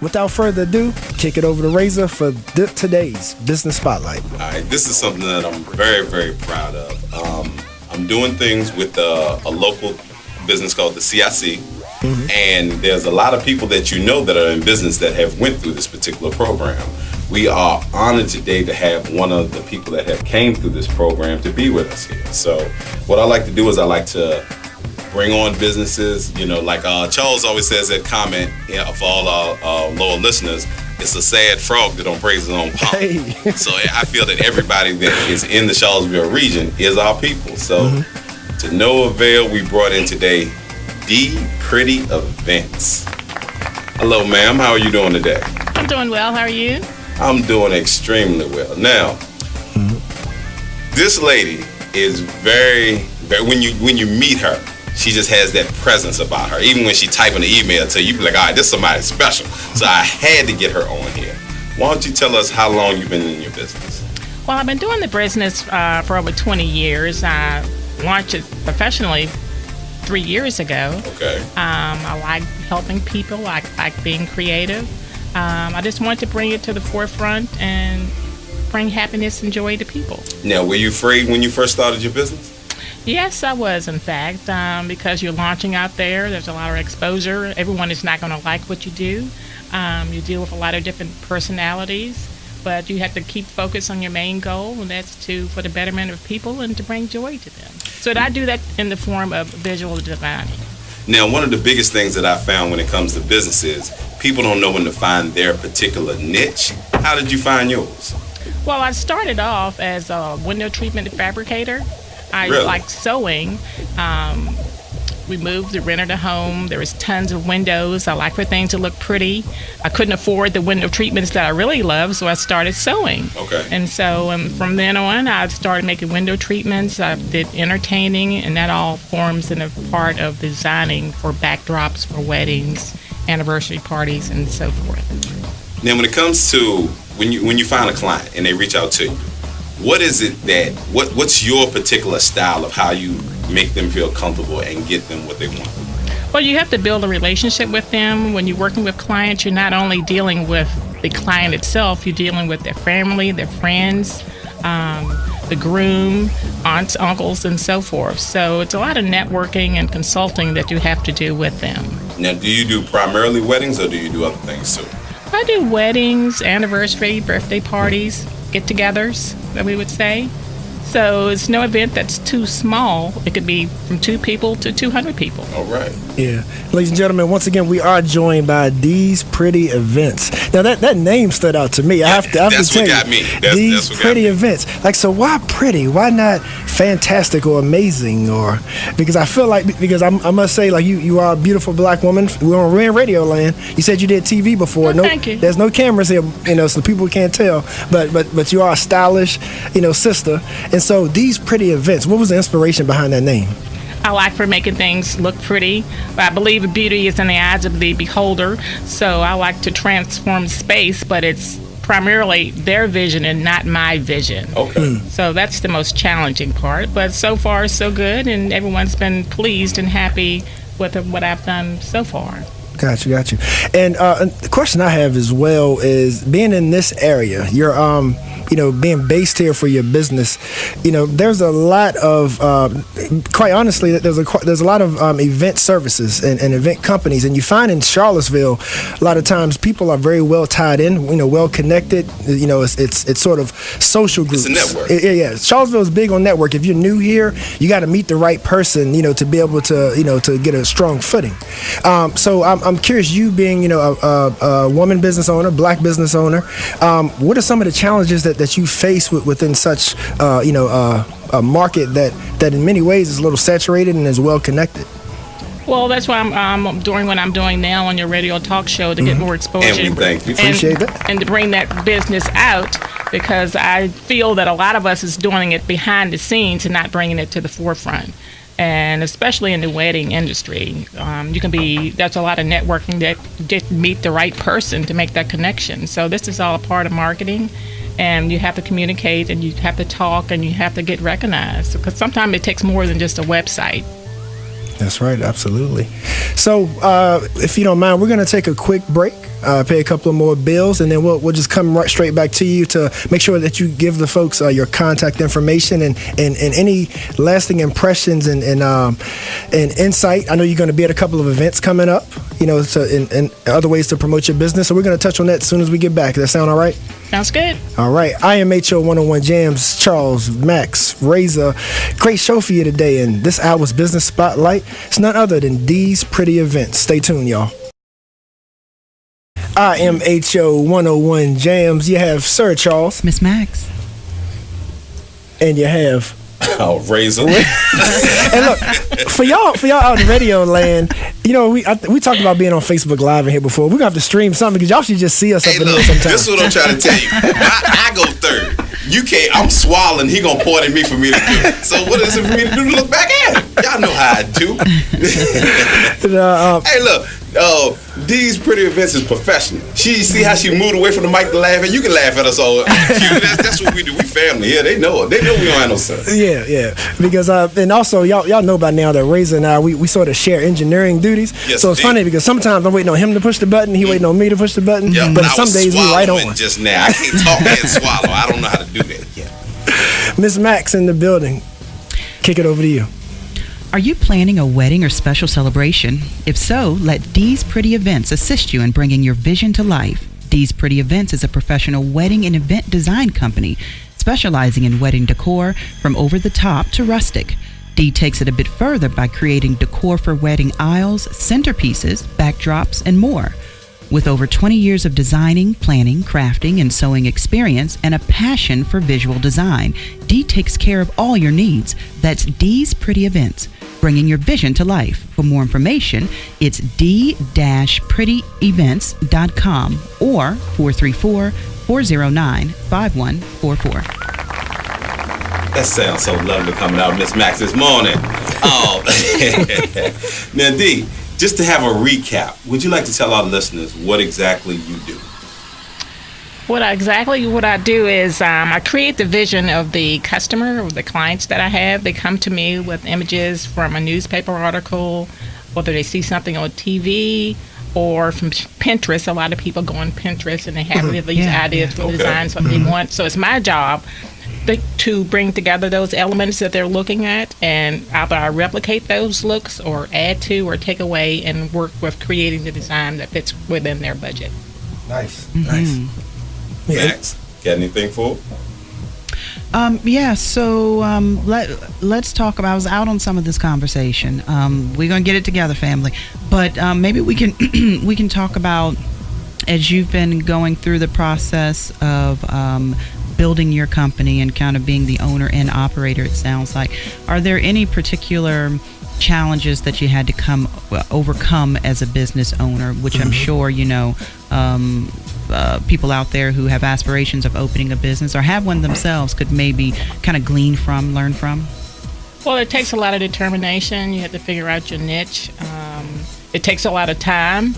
without further ado, kick it over to Razor for today's Business Spotlight. All right, this is something that I'm very, very proud of. I'm doing things with a local business called the CIC, and there's a lot of people that you know that are in business that have went through this particular program. We are honored today to have one of the people that have came through this program to be with us here. So what I like to do is I like to bring on businesses, like Charles always says that comment, for all our loyal listeners, it's a sad frog that don't praise his own pond. Hey. So I feel that everybody that is in the Charlottesville region is our people. So to no avail, we brought in today D Pretty Events. Hello, ma'am. How are you doing today? I'm doing well. How are you? I'm doing extremely well. Now, this lady is very, very, when you meet her, she just has that presence about her. Even when she typing an email to you, you be like, all right, this is somebody special. So I had to get her on here. Why don't you tell us how long you've been in your business? Well, I've been doing the business for over 20 years. I launched it professionally 3 years ago. Okay. I like helping people. I like being creative. I just wanted to bring it to the forefront and bring happiness and joy to people. Now, were you afraid when you first started your business? Yes, I was, in fact, because you're launching out there. There's a lot of exposure. Everyone is not going to like what you do. You deal with a lot of different personalities, but you have to keep focused on your main goal, and that's for the betterment of people and to bring joy to them. So I do that in the form of visual designing. Now, one of the biggest things that I found when it comes to business is people don't know when to find their particular niche. How did you find yours? Well, I started off as a window treatment fabricator. I Really? liked sewing. We moved to rent a home. There was tons of windows. I like for things to look pretty. I couldn't afford the window treatments that I really love, so I started sewing. Okay. And so from then on, I started making window treatments. I did entertaining, and that all forms in a part of designing for backdrops for weddings, anniversary parties, and so forth. Now, when it comes to when you find a client and they reach out to you, what is it what's your particular style of how you make them feel comfortable and get them what they want? Well, you have to build a relationship with them. When you're working with clients, you're not only dealing with the client itself, you're dealing with their family, their friends, the groom, aunts, uncles, and so forth. So it's a lot of networking and consulting that you have to do with them. Now, do you do primarily weddings or do you do other things too? I do weddings, anniversary, birthday parties, get-togethers, that we would say. So it's no event that's too small. It could be from 2 people to 200 people. All right. Yeah. Ladies and gentlemen, once again, we are joined by D's Pretty Events. Now, that name stood out to me. I have to tell you. That's what got me. D's Pretty Events. Like, so why pretty? Why not fantastic or amazing? Or because I feel like, because I must say, like, you are a beautiful black woman. We're in radio land. You said you did TV before. Oh, thank you. There's no cameras here, so people can't tell. But you are a stylish, sister. And so These Pretty Events, what was the inspiration behind that name? I like for making things look pretty. I believe beauty is in the eyes of the beholder, so I like to transform space, but it's primarily their vision and not my vision. Okay. So that's the most challenging part, but so far so good, and everyone's been pleased and happy with what I've done so far. Got you. And the question I have as well is, being in this area, you're being based here for your business, there's a lot of, quite honestly, there's a lot of event services and event companies, and you find in Charlottesville, a lot of times people are very well tied in, well connected. It's sort of social groups. It's a network. Yeah. Charlottesville is big on network. If you're new here, you got to meet the right person, to be able to, to get a strong footing. So I'm curious, you being, a woman business owner, black business owner, what are some of the challenges that you face within such, a market that in many ways is a little saturated and is well connected? Well, that's why I'm doing what I'm doing now on your radio talk show to get more exposure. And we thank you. Appreciate that. And to bring that business out, because I feel that a lot of us is doing it behind the scenes and not bringing it to the forefront. And especially in the wedding industry, there's a lot of networking that just meet the right person to make that connection. So this is all a part of marketing, and you have to communicate, and you have to talk, and you have to get recognized, because sometimes it takes more than just a website. That's right, absolutely. So if you don't mind, we're going to take a quick break. pay a couple of more bills, and then we'll just come right straight back to you to make sure that you give the folks your contact information and any lasting impressions and insight. I know you're going to be at a couple of events coming up, and other ways to promote your business. So we're going to touch on that as soon as we get back. Does that sound all right? Sounds good. All right. IMHO 101 Jams, Charles, Max, Razor. Great show for you today. And this hour's Business Spotlight is none other than D's Pretty Events. Stay tuned, y'all. IMHO 101 Jams. You have Sir Charles. Miss Max. And you have... Razor. And look, for y'all out in radio land, we talked about being on Facebook Live in here before. We're gonna have to stream something because y'all should just see us up in here sometimes. This is what I'm trying to tell you. I go third. You can't. I'm swallowing. He gonna point at me for me to do. So what is it for me to do to look back at him? Y'all know how I do. Hey, look. D's Pretty Events is professional. She see how she moved away from the mic to laugh, and you can laugh at us all. That's what we do. We family. Yeah, they know it. They know we don't have no son. Yeah. Because and also y'all know by now that Razor and I we sort of share engineering duties. Yes, so it's funny because sometimes I'm waiting on him to push the button, he waiting on me to push the button. Yeah, but some days we right on. Just now, I can't talk and swallow. I don't know how to do that. Yeah. Miss Max in the building. Kick it over to you. Are you planning a wedding or special celebration? If so, let D's Pretty Events assist you in bringing your vision to life. D's Pretty Events is a professional wedding and event design company specializing in wedding decor from over the top to rustic. D takes it a bit further by creating decor for wedding aisles, centerpieces, backdrops, and more. With over 20 years of designing, planning, crafting, and sewing experience and a passion for visual design, D takes care of all your needs. That's D's Pretty Events, bringing your vision to life. For more information, it's d-prettyevents.com or 434-409-5144. That sounds so lovely coming out, Miss Max, this morning. Oh, now D, just to have a recap, would you like to tell our listeners what exactly you do? What I do is I create the vision of the customer or the clients that I have. They come to me with images from a newspaper article, whether they see something on TV or from Pinterest. A lot of people go on Pinterest and they have these ideas for designs, what they want. So it's my job to bring together those elements that they're looking at, and either I replicate those looks or add to or take away and work with creating the design that fits within their budget. Nice. Max, got anything for? Let's talk about. I was out on some of this conversation. We're gonna get it together, family. But maybe we can we can talk about, as you've been going through the process of building your company and kind of being the owner and operator, it sounds like. Are there any particular challenges that you had to overcome as a business owner, which I'm sure people out there who have aspirations of opening a business or have one themselves could maybe kind of learn from? Well, it takes a lot of determination. You have to figure out your niche. It takes a lot of time.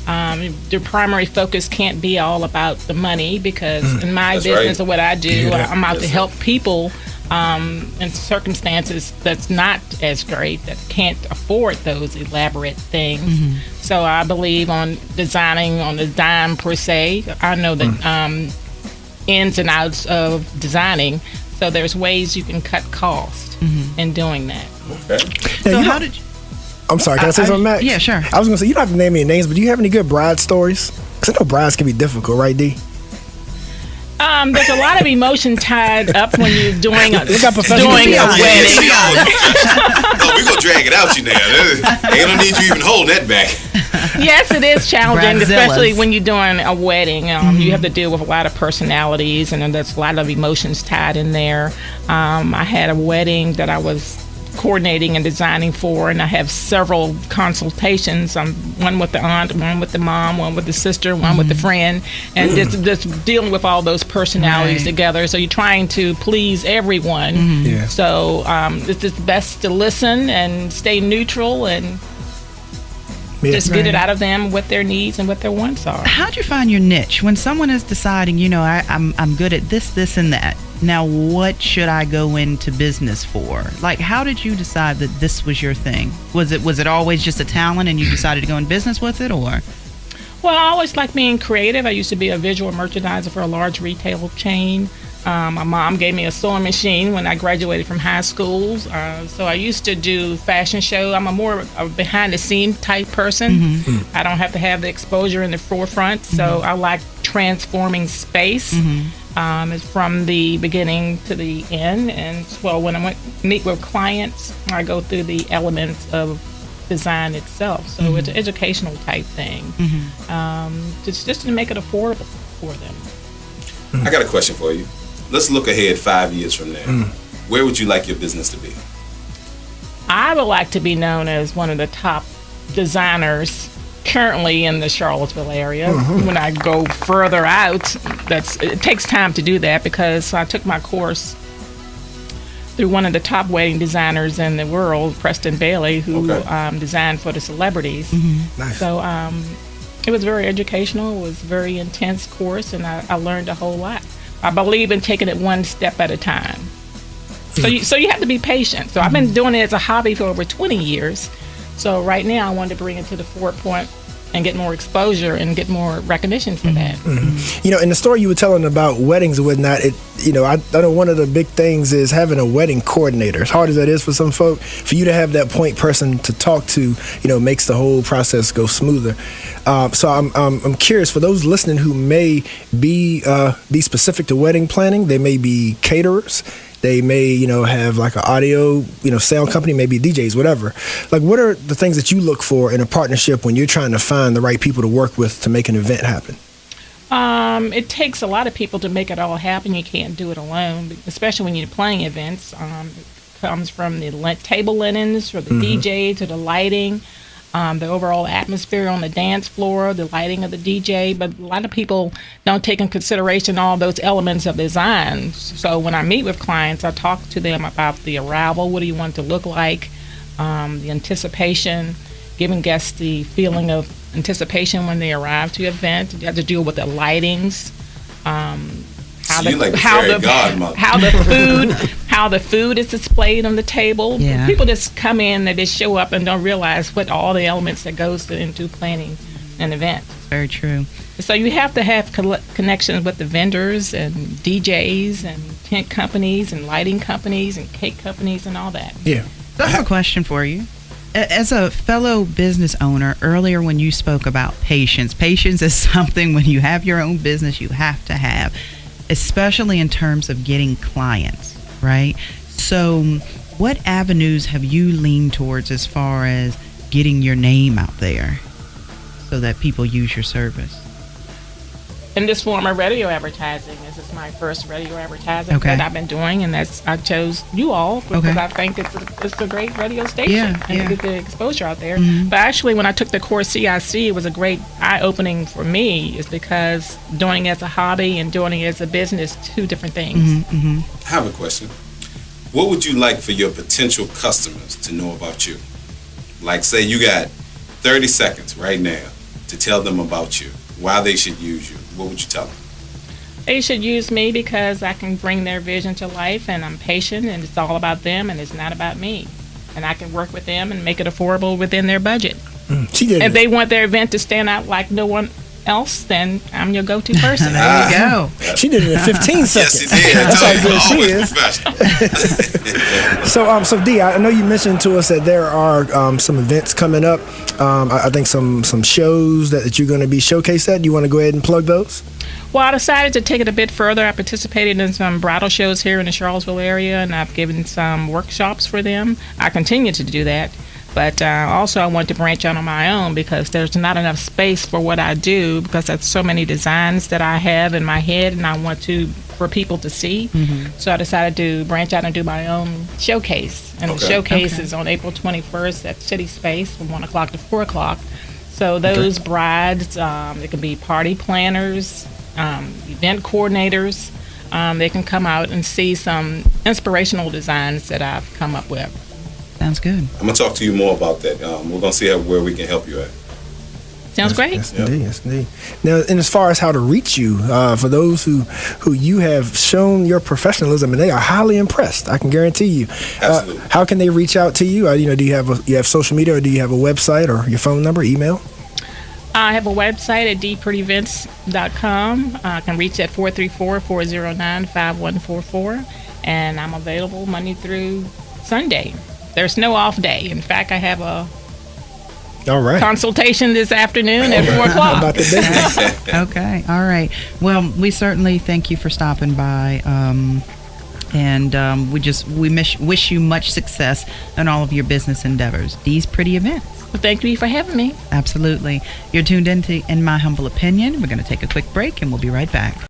The primary focus can't be all about the money, because in my business or what I do, I'm out to help people in circumstances that's not as great, that can't afford those elaborate things. So I believe on designing on the dime per se. I know the ins and outs of designing, so there's ways you can cut cost in doing that. Okay. So how did you... I'm sorry, can I say something, Max? Yeah, sure. I was going to say, you don't have to name any names, but do you have any good bride stories? Because I know brides can be difficult, right, D? There's a lot of emotion tied up when you're doing a wedding. No, we're going to drag it out you now. They don't need you even holding that back. Yes, it is challenging, especially when you're doing a wedding. You have to deal with a lot of personalities, and there's a lot of emotions tied in there. I had a wedding that I was coordinating and designing for, and I have several consultations, one with the aunt, one with the mom, one with the sister, one with the friend, and just dealing with all those personalities together. So you're trying to please everyone. So it's just best to listen and stay neutral and just get it out of them what their needs and what their wants are. How'd you find your niche when someone is deciding, I'm good at this and that, now what should I go into business for? Like, how did you decide that this was your thing? Was it always just a talent and you decided to go in business with it, or? Well, I always like being creative. I used to be a visual merchandiser for a large retail chain. My mom gave me a sewing machine when I graduated from high school. So I used to do fashion show. I'm a more behind the scene type person. I don't have to have the exposure in the forefront. So I like transforming space. It's from the beginning to the end. And well, when I meet with clients, I go through the elements of design itself. So it's an educational type thing. Just to make it affordable for them. I got a question for you. Let's look ahead 5 years from now. Where would you like your business to be? I would like to be known as one of the top designers currently in the Charlottesville area. When I go further out, it takes time to do that because I took my course through one of the top wedding designers in the world, Preston Bailey, who designed for the celebrities. Nice. So it was very educational. It was a very intense course, and I learned a whole lot. I believe in taking it one step at a time. So you have to be patient. So I've been doing it as a hobby for over 20 years. So right now I wanted to bring it to the forefront and get more exposure and get more recognition for that. You know, in the story you were telling about weddings and whatnot, I know one of the big things is having a wedding coordinator. As hard as that is for some folk, for you to have that point person to talk to, makes the whole process go smoother. So I'm curious, for those listening who may be specific to wedding planning, they may be caterers. They may, have like an audio, sound company, maybe DJs, whatever. Like, what are the things that you look for in a partnership when you're trying to find the right people to work with to make an event happen? It takes a lot of people to make it all happen. You can't do it alone, especially when you're planning events. It comes from the table linens, for the DJ, to the lighting, the overall atmosphere on the dance floor, the lighting of the DJ. But a lot of people don't take in consideration all those elements of design. So when I meet with clients, I talk to them about the arrival. What do you want it to look like? The anticipation, giving guests the feeling of anticipation when they arrive to the event. You have to deal with the lightings. How the food is displayed on the table. Yeah. People just come in, they just show up and don't realize what all the elements that goes into planning an event. Very true. So you have to have connections with the vendors and DJs and tent companies and lighting companies and cake companies and all that. Yeah. So I have a question for you. As a fellow business owner, earlier when you spoke about patience is something when you have your own business you have to have, especially in terms of getting clients, right? So what avenues have you leaned towards as far as getting your name out there so that people use your service? In this form of radio advertising, this is my first radio advertising Okay. that I've been doing, and I chose you all because Okay. I think it's a great radio station Yeah, and yeah. to get the exposure out there. But actually, when I took the course CIC, it was a great eye-opening for me, is because doing it as a hobby and doing it as a business, two different things. I have a question. What would you like for your potential customers to know about you? Like, say you got 30 seconds right now to tell them about you, why they should use you. What would you tell them? They should use me because I can bring their vision to life, and I'm patient, and it's all about them, and it's not about me. And I can work with them and make it affordable within their budget. She did. If they want their event to stand out like no one else, then I'm your go-to person. There you go. She did it in 15 seconds. Yes, he did. That's how good she Always is. professional. So Dee, I know you mentioned to us that there are some events coming up. I think some shows that you're going to be showcased at. Do you want to go ahead and plug those? Well, I decided to take it a bit further. I participated in some bridal shows here in the Charlottesville area, and I've given some workshops for them. I continue to do that. But also I want to branch out on my own because there's not enough space for what I do, because there's so many designs that I have in my head and I want for people to see. So I decided to branch out and do my own showcase. And the showcase is on April 21st at City Space from 1 o'clock to 4 o'clock. So those brides, it can be party planners, event coordinators, they can come out and see some inspirational designs that I've come up with. Sounds good. I'm going to talk to you more about that. We're going to see where we can help you at. Sounds great. Yes, indeed. Yes, indeed. Now, and as far as how to reach you, for those who you have shown your professionalism, and they are highly impressed, I can guarantee you. Absolutely. How can they reach out to you? Do you have social media, or do you have a website, or your phone number, email? I have a website at dprettyevents.com. I can reach at 434-409-5144, and I'm available Monday through Sunday. There's no off day. In fact, I have a All right. consultation this afternoon at 4 o'clock. About the business. Okay. All right. Well, we certainly thank you for stopping by. And we wish you much success in all of your business endeavors. These Pretty Events. Well, thank you for having me. Absolutely. You're tuned in to In My Humble Opinion. We're going to take a quick break and we'll be right back.